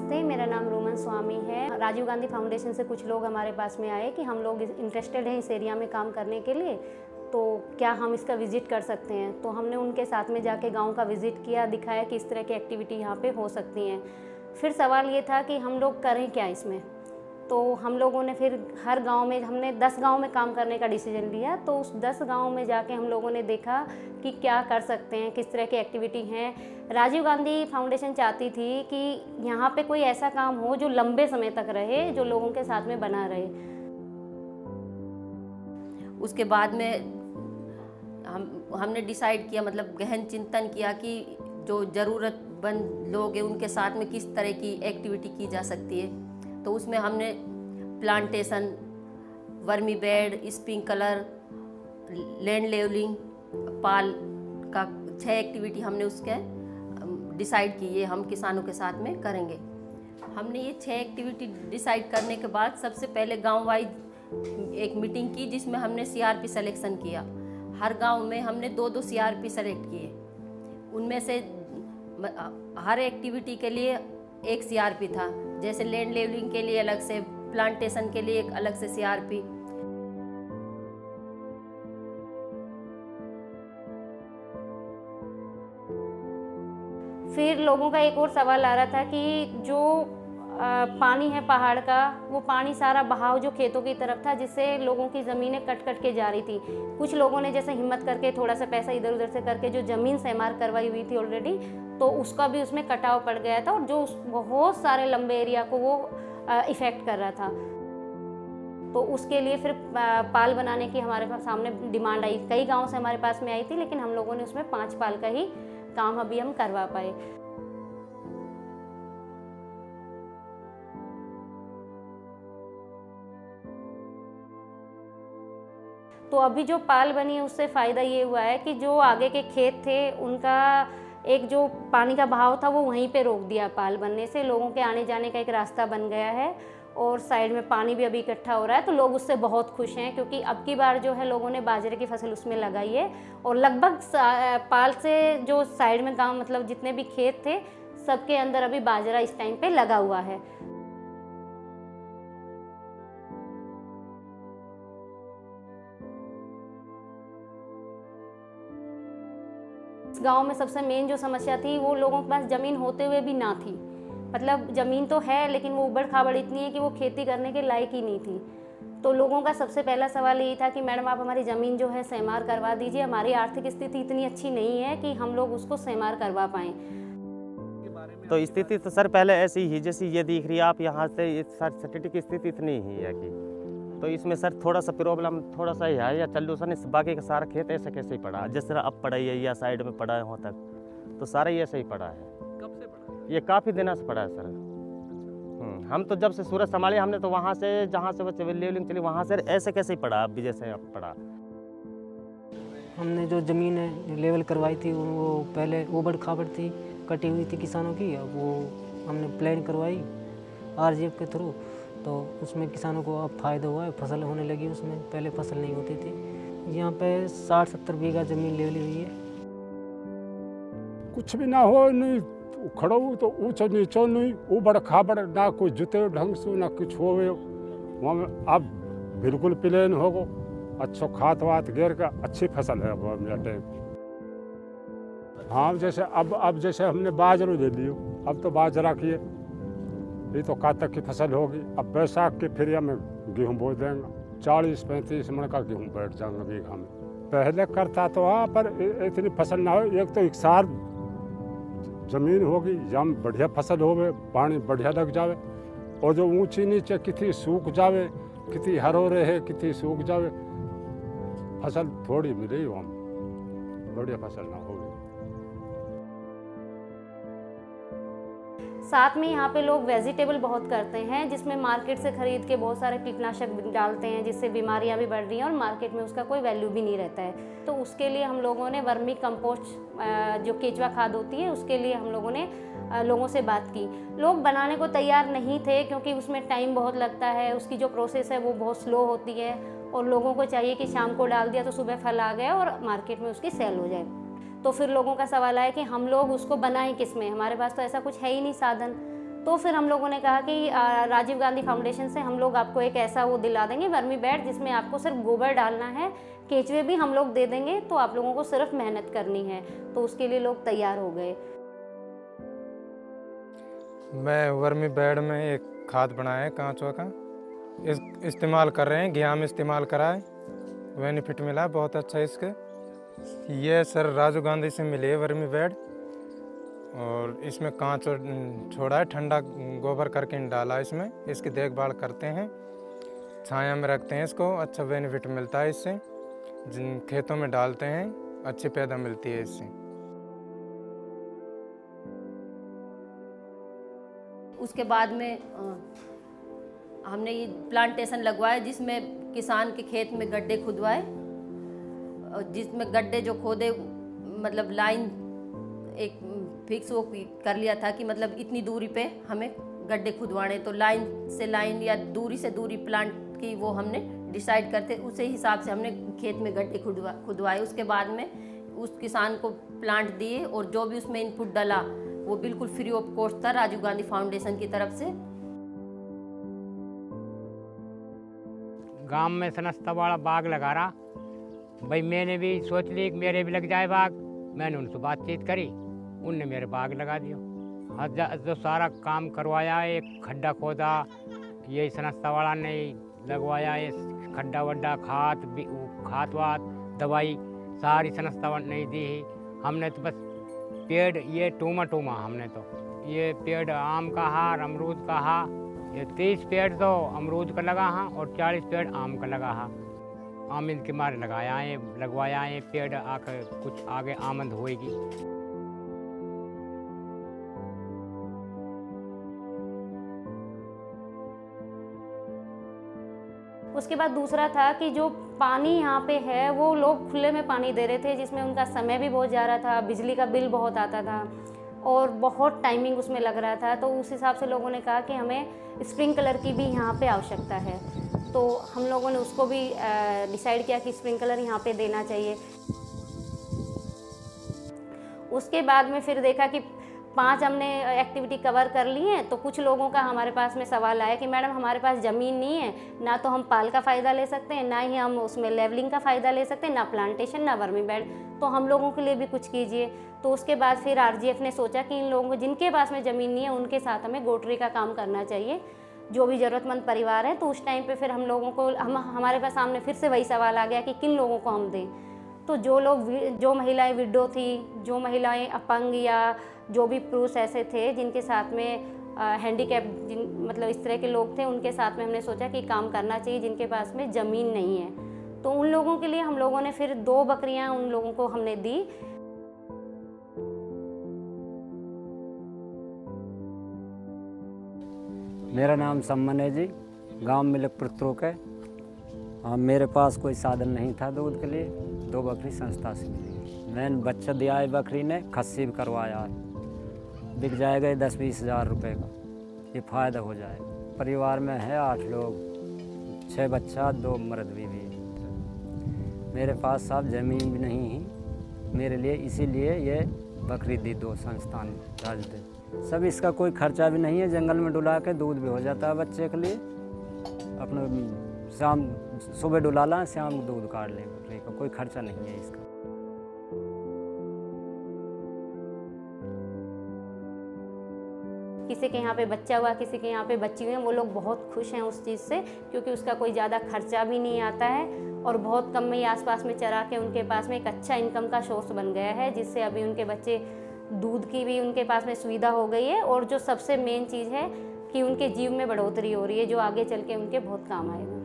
नमस्ते, मेरा नाम रोमन स्वामी है। राजीव गांधी फाउंडेशन से कुछ लोग हमारे पास में आए कि हम लोग इंटरेस्टेड हैं इस एरिया में काम करने के लिए, तो क्या हम इसका विज़िट कर सकते हैं। तो हमने उनके साथ में जाके गांव का विज़िट किया, दिखाया कि इस तरह की एक्टिविटी यहाँ पे हो सकती हैं। फिर सवाल ये था कि हम लोग करें क्या इसमें। तो हम लोगों ने फिर हर गांव में, हमने 10 गांव में काम करने का डिसीजन लिया। तो उस 10 गांव में जाके हम लोगों ने देखा कि क्या कर सकते हैं, किस तरह की एक्टिविटी हैं। राजीव गांधी फाउंडेशन चाहती थी कि यहाँ पे कोई ऐसा काम हो जो लंबे समय तक रहे, जो लोगों के साथ में बना रहे। उसके बाद में हमने डिसाइड किया, मतलब गहन चिंतन किया कि जो ज़रूरतमंद लोग हैं उनके साथ में किस तरह की एक्टिविटी की जा सकती है। तो उसमें हमने plantation, vermi bed, sprinkler, land levelling, पाल का 6 एक्टिविटी हमने उसके डिसाइड की, ये हम किसानों के साथ में करेंगे। हमने ये 6 एक्टिविटी डिसाइड करने के बाद सबसे पहले गांव वाइज एक मीटिंग की, जिसमें हमने सीआरपी सिलेक्शन किया। हर गांव में हमने 2-2 सीआरपी सेलेक्ट किए। उनमें से हर एक्टिविटी के लिए एक सीआरपी था। जैसे लैंड लेवलिंग के लिए अलग से, प्लांटेशन के लिए एक अलग से सीआरपी। फिर लोगों का एक और सवाल आ रहा था कि जो पानी है पहाड़ का, वो पानी सारा बहाव जो खेतों की तरफ था, जिससे लोगों की ज़मीनें कट कट के जा रही थी। कुछ लोगों ने जैसे हिम्मत करके थोड़ा सा पैसा इधर उधर से करके जो ज़मीन सेमार करवाई हुई थी ऑलरेडी, तो उसका भी उसमें कटाव पड़ गया था और जो बहुत सारे लंबे एरिया को वो इफ़ेक्ट कर रहा था। तो उसके लिए फिर पाल बनाने की हमारे पास सामने डिमांड आई। कई गाँव से हमारे पास में आई थी, लेकिन हम लोगों ने उसमें 5 पाल का ही काम अभी हम करवा पाए। तो अभी जो पाल बनी है उससे फ़ायदा ये हुआ है कि जो आगे के खेत थे उनका एक जो पानी का बहाव था वो वहीं पे रोक दिया। पाल बनने से लोगों के आने जाने का एक रास्ता बन गया है और साइड में पानी भी अभी इकट्ठा हो रहा है, तो लोग उससे बहुत खुश हैं, क्योंकि अब की बार जो है लोगों ने बाजरे की फसल उसमें लगाई है और लगभग पाल से जो साइड में गांव, मतलब जितने भी खेत थे सबके अंदर अभी बाजरा इस टाइम पे लगा हुआ है। गांव में सबसे मेन जो समस्या थी वो लोगों के पास ज़मीन होते हुए भी ना थी। मतलब ज़मीन तो है लेकिन वो उबड़ खाबड़ इतनी है कि वो खेती करने के लायक ही नहीं थी। तो लोगों का सबसे पहला सवाल यही था कि मैडम आप हमारी ज़मीन जो है सेमार करवा दीजिए। हमारी आर्थिक स्थिति इतनी अच्छी नहीं है कि हम लोग उसको सेमार करवा पाएँ। तो स्थिति तो सर पहले ऐसी ही जैसी ये दिख रही है आप यहाँ से, सर स्टैटिक स्थिति इतनी ही है कि, तो इसमें सर थोड़ा सा प्रॉब्लम थोड़ा सा ही है, या चल्लू सर बाकी का सारा खेत ऐसे कैसे ही पड़ा, जिस तरह अब पड़ा है या साइड में पड़ा है वहाँ तक, तो सारा ही ऐसे ही पड़ा है। कब से पड़ा है? ये काफ़ी दिनों से पड़ा है सर। हम तो जब से सूरत संभाले हमने, तो वहाँ से जहाँ से वो लेवलिंग चली वहाँ से ऐसे कैसे ही पड़ा, अब भी जैसे अब पड़ा। हमने जो ज़मीन है लेवल करवाई थी वो पहले उबड़ खाबड़ थी, कटी हुई थी किसानों की। अब वो हमने प्लान करवाई आरजीएफ के थ्रू, तो उसमें किसानों को अब फ़ायदा हुआ है, फसल होने लगी उसमें, पहले फसल नहीं होती थी। यहाँ पे 60-70 बीघा ज़मीन लेवली हुई है। कुछ भी ना हो, नहीं खड़ो तो ऊँचो नीचो नहीं, उबड़ खाबड़, ना कोई जुते ढंग से ना कुछ हो। वहाँ अब बिल्कुल प्लेन होगो, अच्छो खाद वात घेर का अच्छी फसल है अब मेरा टाइम। हाँ जैसे अब जैसे हमने बाजरा ले लियो, अब तो बाजरा की ये तो कातक की फसल होगी। अब बैसाख के फिर हमें गेहूँ बो देंगे, 40-35 मन का गेहूँ बैठ जाएंगे बीघा में। पहले करता तो हाँ, पर इतनी फसल ना हो। एक तो एक साल जमीन होगी जहाँ बढ़िया फसल होवे, पानी बढ़िया लग जावे, और जो ऊंची नीचे कितनी सूख जावे, कितनी हरो रहे, कितनी सूख जावे, फसल थोड़ी मिले वहाँ, बढ़िया फसल ना होगी। साथ में यहाँ पे लोग वेजिटेबल बहुत करते हैं, जिसमें मार्केट से खरीद के बहुत सारे कीटनाशक डालते हैं, जिससे बीमारियाँ भी बढ़ रही हैं और मार्केट में उसका कोई वैल्यू भी नहीं रहता है। तो उसके लिए हम लोगों ने वर्मी कंपोस्ट जो केचुआ खाद होती है, उसके लिए हम लोगों ने लोगों से बात की। लोग बनाने को तैयार नहीं थे, क्योंकि उसमें टाइम बहुत लगता है, उसकी जो प्रोसेस है वो बहुत स्लो होती है, और लोगों को चाहिए कि शाम को डाल दिया तो सुबह फल आ गया और मार्केट में उसकी सेल हो जाए। तो फिर लोगों का सवाल आया कि हम लोग उसको बनाएं किस में, हमारे पास तो ऐसा कुछ है ही नहीं साधन। तो फिर हम लोगों ने कहा कि राजीव गांधी फाउंडेशन से हम लोग आपको एक ऐसा वो दिला देंगे वर्मी बेड, जिसमें आपको सिर्फ गोबर डालना है, केंचुए भी हम लोग दे देंगे, तो आप लोगों को सिर्फ मेहनत करनी है। तो उसके लिए लोग तैयार हो गए। मैं वर्मी बेड में एक खाद बनाया है कांचों का, इस्तेमाल कर रहे हैं, घियाम इस्तेमाल करा है, बेनिफिट मिला है बहुत अच्छा इसके। ये सर राजीव गांधी से मिले वर्मी बेड, और इसमें कांच छोड़ा है, ठंडा गोबर करके डाला इसमें, इसकी देखभाल करते हैं, छाया में रखते हैं इसको, अच्छा बेनिफिट मिलता है इससे, जिन खेतों में डालते हैं अच्छी पैदा मिलती है इससे। उसके बाद में हमने ये प्लांटेशन लगवाए, जिसमें किसान के खेत में गड्ढे खुदवाए, जिसमें गड्ढे जो खोदे मतलब लाइन एक फिक्स वो कर लिया था कि मतलब इतनी दूरी पे हमें गड्ढे खुदवाने, तो लाइन से लाइन या दूरी से दूरी प्लांट की वो हमने डिसाइड करते, उसी हिसाब से हमने खेत में गड्ढे खुदवाए। उसके बाद में उस किसान को प्लांट दिए, और जो भी उसमें इनपुट डाला वो बिल्कुल फ्री ऑफ कॉस्ट था राजीव गांधी फाउंडेशन की तरफ से। गांव में सनस्ता वाला बाग लगा रहा भाई, मैंने भी सोच ली कि मेरे भी लग जाए बाग। मैंने उनसे बातचीत करी, उनने मेरे बाग लगा दिया। जो सारा काम करवाया, एक खड्डा खोदा, यही सनस्ता वाला ने लगवाया, ये खड्डा वड्डा, खाद वाद दवाई सारी सनस्ता वाला नहीं दी। हमने तो बस पेड़ ये टूमा हमने तो ये पेड़ आम का हा, अमरूद का हा, ये 30 पेड़ तो अमरूद का लगा हा और 40 पेड़ आम का लगा हा। आमद के मारे लगवाया है पेड़, आकर कुछ आगे आमद होएगी। उसके बाद दूसरा था कि जो पानी यहाँ पे है वो लोग खुले में पानी दे रहे थे, जिसमें उनका समय भी बहुत जा रहा था, बिजली का बिल बहुत आता था और बहुत टाइमिंग उसमें लग रहा था। तो उस हिसाब से लोगों ने कहा कि हमें स्प्रिंकलर की भी यहाँ पे आवश्यकता है। तो हम लोगों ने उसको भी डिसाइड किया कि स्प्रिंकलर यहाँ पे देना चाहिए। उसके बाद में फिर देखा कि 5 हमने एक्टिविटी कवर कर ली हैं, तो कुछ लोगों का हमारे पास में सवाल आया कि मैडम हमारे पास ज़मीन नहीं है, ना तो हम पाल का फ़ायदा ले सकते हैं, ना ही हम उसमें लेवलिंग का फ़ायदा ले सकते हैं, ना प्लांटेशन, ना वर्मी बेड, तो हम लोगों के लिए भी कुछ कीजिए। तो उसके बाद फिर आरजीएफ ने सोचा कि इन लोगों को जिनके पास में ज़मीन नहीं है उनके साथ हमें गोटरी का काम करना चाहिए, जो भी ज़रूरतमंद परिवार है। तो उस टाइम पे फिर हम लोगों को हमारे पास सामने फिर से वही सवाल आ गया कि किन लोगों को हम दें। तो जो महिलाएं विडो थी, जो महिलाएं अपंग या जो भी पुरुष ऐसे थे जिनके साथ में हैंडीकैप मतलब इस तरह के लोग थे, उनके साथ में हमने सोचा कि काम करना चाहिए जिनके पास में ज़मीन नहीं है। तो उन लोगों के लिए हम लोगों ने फिर 2 बकरियां उन लोगों को हमने दी। मेरा नाम सम्मन है जी, गांव मिलकपुर त्रोक है। मेरे पास कोई साधन नहीं था दूध के लिए, 2 बकरी संस्था से मिली। मैंने बच्चा दिया है, बकरी ने खस्सी भी करवाया है, बिक जाएगा 10-20 हज़ार रुपये का, ये फ़ायदा हो जाएगा। परिवार में है 8 लोग, 6 बच्चा, 2 मर्द बीवी। मेरे पास साहब ज़मीन भी नहीं है मेरे लिए, इसीलिए ये बकरी दी 2 संस्थान राजदे। सब इसका कोई खर्चा भी नहीं है, जंगल में डुला के दूध भी हो जाता है बच्चे के लिए। अपने शाम सुबह डुलाना, शाम दूध काट लें, बकरी का कोई खर्चा नहीं है इसका। किसी के यहाँ पे बच्चा हुआ, किसी के यहाँ पे बच्ची हुई है, वो लोग बहुत खुश हैं उस चीज़ से, क्योंकि उसका कोई ज़्यादा खर्चा भी नहीं आता है और बहुत कम में ही आसपास में चरा के उनके पास में एक अच्छा इनकम का सोर्स बन गया है, जिससे अभी उनके बच्चे दूध की भी उनके पास में सुविधा हो गई है। और जो सबसे मेन चीज़ है कि उनके जीव में बढ़ोतरी हो रही है, जो आगे चल के उनके बहुत काम आएगा।